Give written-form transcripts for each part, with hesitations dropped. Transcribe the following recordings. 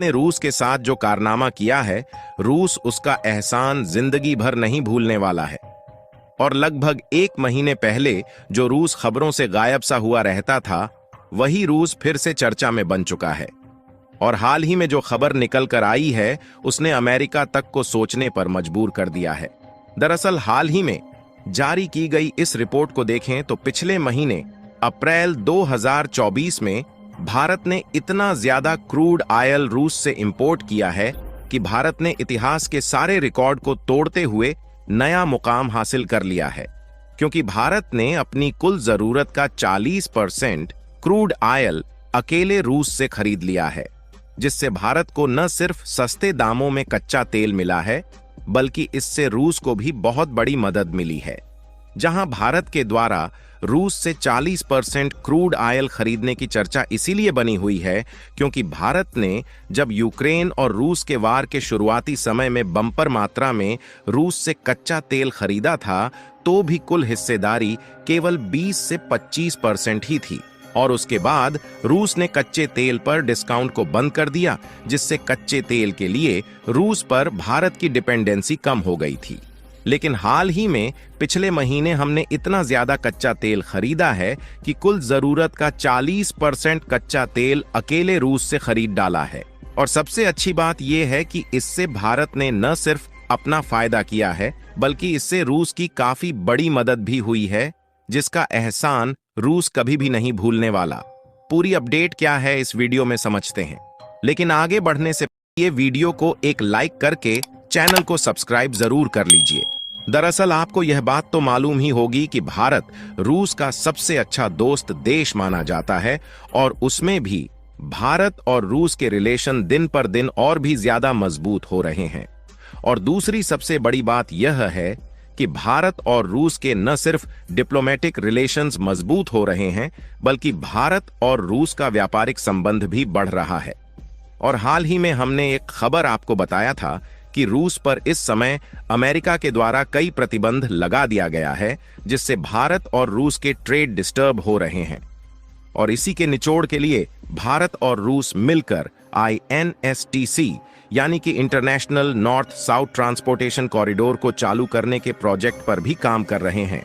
ने रूस के साथ जो कारनामा किया है, रूस उसका एहसान जिंदगी भर नहीं भूलने वाला है। और लगभग 1 महीने पहले जो रूस खबरों से गायब सा हुआ रहता था, वही रूस फिर से चर्चा में बन चुका है। और हाल ही में जो खबर निकल कर आई है, उसने अमेरिका तक को सोचने पर मजबूर कर दिया है। दरअसल हाल ही में जारी की गई इस रिपोर्ट को देखें तो पिछले महीने अप्रैल 2024 में भारत ने इतना ज्यादा क्रूड ऑयल रूस से इंपोर्ट किया है कि भारत ने इतिहास के सारे रिकॉर्ड को तोड़ते हुए नया मुकाम हासिल कर लिया है, क्योंकि भारत ने अपनी कुल जरूरत का 40% क्रूड ऑयल अकेले रूस से खरीद लिया है, जिससे भारत को न सिर्फ सस्ते दामों में कच्चा तेल मिला है, बल्कि इससे रूस को भी बहुत बड़ी मदद मिली है। जहां भारत के द्वारा रूस से 40% क्रूड ऑयल खरीदने की चर्चा इसीलिए बनी हुई है क्योंकि भारत ने जब यूक्रेन और रूस के वार के शुरुआती समय में बम्पर मात्रा में रूस से कच्चा तेल खरीदा था, तो भी कुल हिस्सेदारी केवल 20 से 25% ही थी। और उसके बाद रूस ने कच्चे तेल पर डिस्काउंट को बंद कर दिया, जिससे कच्चे तेल के लिए रूस पर भारत की डिपेंडेंसी कम हो गई थी। लेकिन हाल ही में पिछले महीने हमने इतना ज्यादा कच्चा तेल खरीदा है कि कुल जरूरत का 40% कच्चा तेल अकेले रूस से खरीद डाला है। और सबसे अच्छी बात यह है कि इससे भारत ने न सिर्फ अपना फायदा किया है, बल्कि इससे रूस की काफी बड़ी मदद भी हुई है, जिसका एहसान रूस कभी भी नहीं भूलने वाला। पूरी अपडेट क्या है इस वीडियो में समझते हैं, लेकिन आगे बढ़ने से ये वीडियो को एक लाइक करके चैनल को सब्सक्राइब जरूर कर लीजिए। दरअसल आपको यह बात तो मालूम ही होगी कि भारत रूस का सबसे अच्छा दोस्त देश माना जाता है, और उसमें भी भारत और रूस के रिलेशन दिन पर दिन और भी ज्यादा मजबूत हो रहे हैं। और दूसरी सबसे बड़ी बात यह है कि भारत और रूस के न सिर्फ डिप्लोमेटिक रिलेशंस मजबूत हो रहे हैं, बल्कि भारत और रूस का व्यापारिक संबंध भी बढ़ रहा है। और हाल ही में हमने एक खबर आपको बताया था कि रूस पर इस समय अमेरिका के द्वारा कई प्रतिबंध लगा दिया गया है, जिससे भारत और रूस के ट्रेड डिस्टर्ब हो रहे हैं। और इसी के निचोड़ के लिए भारत और रूस मिलकर INSTC यानी कि international north south transportation corridor को चालू करने के प्रोजेक्ट पर भी काम कर रहे हैं।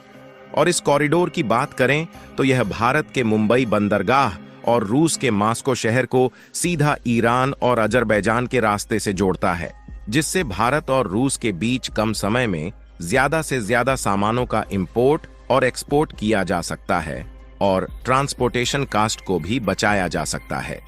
और इस कॉरिडोर की बात करें तो यह भारत के मुंबई बंदरगाह और रूस के मास्को शहर को सीधा ईरान और अजरबैजान के रास्ते से जोड़ता है, जिससे भारत और रूस के बीच कम समय में ज्यादा से ज्यादा सामानों का इंपोर्ट और एक्सपोर्ट किया जा सकता है, और ट्रांसपोर्टेशन कास्ट को भी बचाया जा सकता है।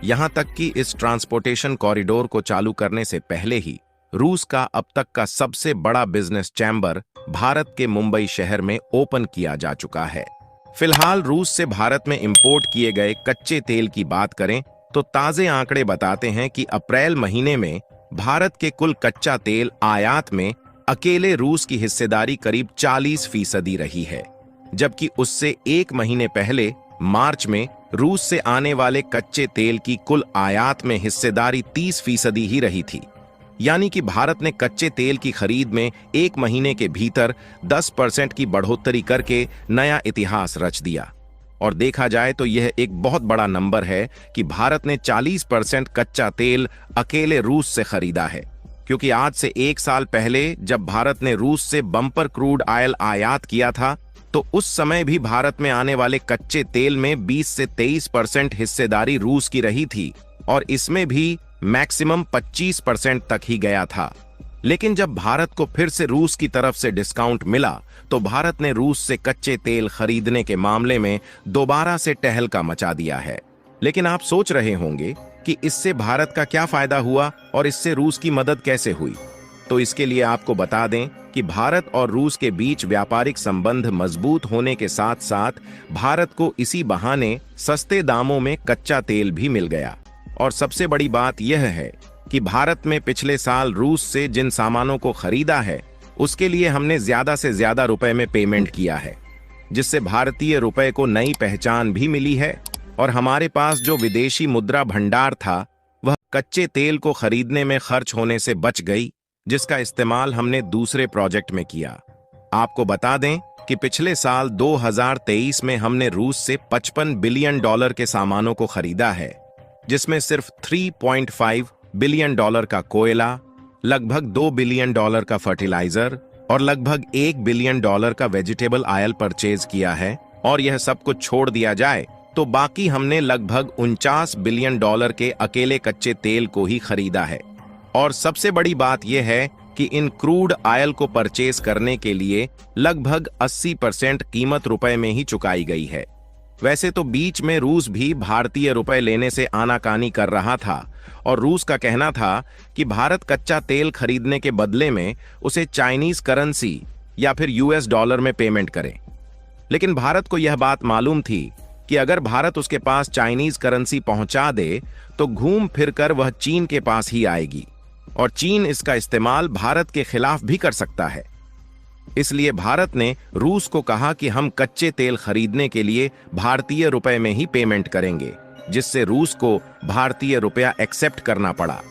यहां तक कि इस ट्रांसपोर्टेशन कॉरिडोर को चालू करने से पहले ही रूस का अब तक का सबसे बड़ा बिजनेस चैम्बर भारत के मुंबई शहर में ओपन किया जा चुका है। फिलहाल रूस से भारत में इंपोर्ट किए गए कच्चे तेल की बात करें तो ताजे आंकड़े बताते हैं कि अप्रैल महीने में भारत के कुल कच्चा तेल आयात में अकेले रूस की हिस्सेदारी करीब 40% रही है, जबकि उससे 1 महीने पहले मार्च में रूस से आने वाले कच्चे तेल की कुल आयात में हिस्सेदारी 30% ही रही थी। यानी कि भारत ने कच्चे तेल की खरीद में 1 महीने के भीतर 10% की बढ़ोतरी करके नया इतिहास रच दिया। और देखा जाए तो यह एक बहुत बड़ा नंबर है कि भारत ने 40% कच्चा तेल अकेले रूस से खरीदा है, क्योंकि आज से 1 साल पहले जब भारत ने रूस से बम्पर क्रूड ऑयल आयात किया था, तो उस समय भी भारत में आने वाले कच्चे तेल में 20 से 23% हिस्सेदारी रूस की रही थी, और इसमें भी मैक्सिमम 25% तक ही गया था। लेकिन जब भारत को फिर से रूस की तरफ से डिस्काउंट मिला, तो भारत ने रूस से कच्चे तेल खरीदने के मामले में दोबारा से टहलका मचा दिया है। लेकिन आप सोच रहे होंगे कि इससे भारत का क्या फायदा हुआ और इससे रूस की मदद कैसे हुई। तो इसके लिए आपको बता दें कि भारत और रूस के बीच व्यापारिक संबंध मजबूत होने के साथ साथ भारत को इसी बहाने सस्ते दामों में कच्चा तेल भी मिल गया। और सबसे बड़ी बात यह है कि भारत में पिछले साल रूस से जिन सामानों को खरीदा है, उसके लिए हमने ज्यादा से ज्यादा रुपए में पेमेंट किया है, जिससे भारतीय रुपए को नई पहचान भी मिली है। और हमारे पास जो विदेशी मुद्रा भंडार था, वह कच्चे तेल को खरीदने में खर्च होने से बच गई, जिसका इस्तेमाल हमने दूसरे प्रोजेक्ट में किया। आपको बता दें कि पिछले साल 2023 में हमने रूस से $55 बिलियन के सामानों को खरीदा है, जिसमें सिर्फ 3.5 बिलियन डॉलर का कोयला, लगभग 2 बिलियन डॉलर का फर्टिलाइजर और लगभग 1 बिलियन डॉलर का वेजिटेबल ऑयल परचेज किया है, और यह सब कुछ छोड़ दिया जाए तो बाकी हमने लगभग 49 बिलियन डॉलर के अकेले कच्चे तेल को ही खरीदा है। और सबसे बड़ी बात यह है कि इन क्रूड ऑयल को परचेज करने के लिए लगभग 80% कीमत रुपए में ही चुकाई गई है। वैसे तो बीच में रूस भी भारतीय रुपए लेने से आनाकानी कर रहा था और रूस का कहना था कि भारत कच्चा तेल खरीदने के बदले में उसे चाइनीज करेंसी या फिर यूएस डॉलर में पेमेंट करे। लेकिन भारत को यह बात मालूम थी कि अगर भारत उसके पास चाइनीज करेंसी पहुंचा दे तो घूम फिरकर वह चीन के पास ही आएगी और चीन इसका इस्तेमाल भारत के खिलाफ भी कर सकता है। इसलिए भारत ने रूस को कहा कि हम कच्चे तेल खरीदने के लिए भारतीय रुपए में ही पेमेंट करेंगे, जिससे रूस को भारतीय रुपया एक्सेप्ट करना पड़ा।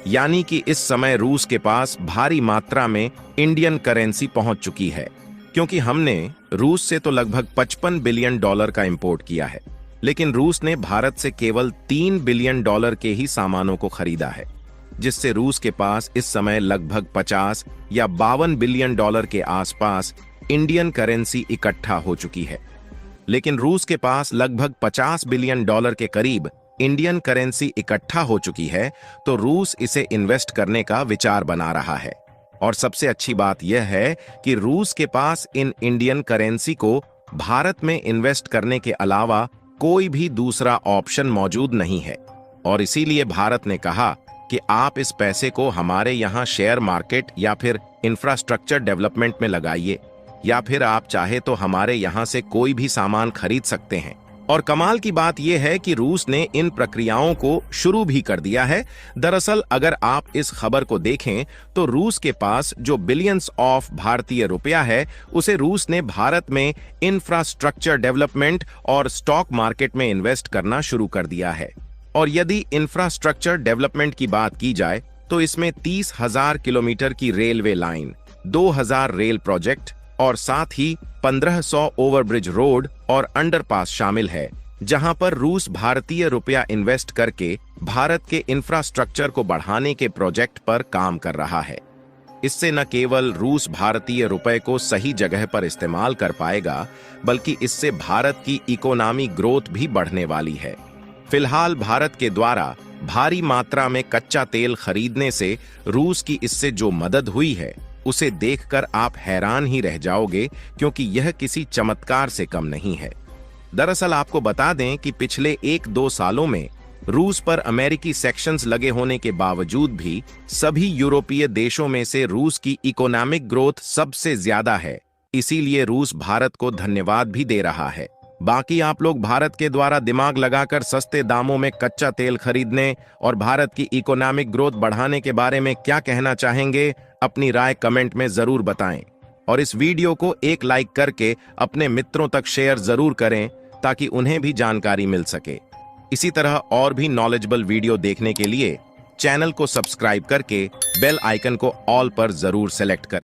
यानी कि इस समय रूस के पास भारी मात्रा में इंडियन करेंसी पहुंच चुकी है, क्योंकि हमने रूस से तो लगभग 55 बिलियन डॉलर का इंपोर्ट किया है, लेकिन रूस ने भारत से केवल 3 बिलियन डॉलर के ही सामानों को खरीदा है, जिससे रूस के पास इस समय लगभग 50 या 52 बिलियन डॉलर के आसपास इंडियन करेंसी इकट्ठा हो चुकी है। लेकिन रूस के पास लगभग 50 बिलियन डॉलर के करीब इंडियन करेंसी इकट्ठा हो चुकी है, तो रूस इसे इन्वेस्ट करने का विचार बना रहा है। और सबसे अच्छी बात यह है कि रूस के पास इन इंडियन करेंसी को भारत में इन्वेस्ट करने के अलावा कोई भी दूसरा ऑप्शन मौजूद नहीं है, और इसीलिए भारत ने कहा कि आप इस पैसे को हमारे यहाँ शेयर मार्केट या फिर इंफ्रास्ट्रक्चर डेवलपमेंट में लगाइए, या फिर आप चाहे तो हमारे यहाँ से कोई भी सामान खरीद सकते हैं। और कमाल की बात यह है कि रूस ने इन प्रक्रियाओं को शुरू भी कर दिया है। दरअसल अगर आप इस खबर को देखें तो रूस के पास जो बिलियंस ऑफ भारतीय रुपया है, उसे रूस ने भारत में इंफ्रास्ट्रक्चर डेवलपमेंट और स्टॉक मार्केट में इन्वेस्ट करना शुरू कर दिया है। और यदि इंफ्रास्ट्रक्चर डेवलपमेंट की बात की जाए तो इसमें 30,000 किलोमीटर की रेलवे लाइन, 2,000 रेल प्रोजेक्ट और साथ ही 1500 ओवरब्रिज रोड और अंडरपास शामिल है, जहां पर रूस भारतीय रुपया इन्वेस्ट करके भारत के इंफ्रास्ट्रक्चर को बढ़ाने के प्रोजेक्ट पर काम कर रहा है। इससे न केवल रूस भारतीय रुपए को सही जगह पर इस्तेमाल कर पाएगा, बल्कि इससे भारत की इकोनॉमी ग्रोथ भी बढ़ने वाली है। फिलहाल भारत के द्वारा भारी मात्रा में कच्चा तेल खरीदने से रूस की इससे जो मदद हुई है, उसे देखकर आप हैरान ही रह जाओगे, क्योंकि यह किसी चमत्कार से कम नहीं है। दरअसल आपको बता दें कि पिछले 1-2 सालों में रूस पर अमेरिकी सैंक्शंस लगे होने के बावजूद भी सभी यूरोपीय देशों में से रूस की इकोनॉमिक ग्रोथ सबसे ज्यादा है। इसीलिए रूस भारत को धन्यवाद भी दे रहा है। बाकी आप लोग भारत के द्वारा दिमाग लगाकर सस्ते दामों में कच्चा तेल खरीदने और भारत की इकोनॉमिक ग्रोथ बढ़ाने के बारे में क्या कहना चाहेंगे, अपनी राय कमेंट में जरूर बताएं। और इस वीडियो को एक लाइक करके अपने मित्रों तक शेयर जरूर करें, ताकि उन्हें भी जानकारी मिल सके। इसी तरह और भी नॉलेजेबल वीडियो देखने के लिए चैनल को सब्सक्राइब करके बेल आइकन को ऑल पर जरूर सेलेक्ट करें।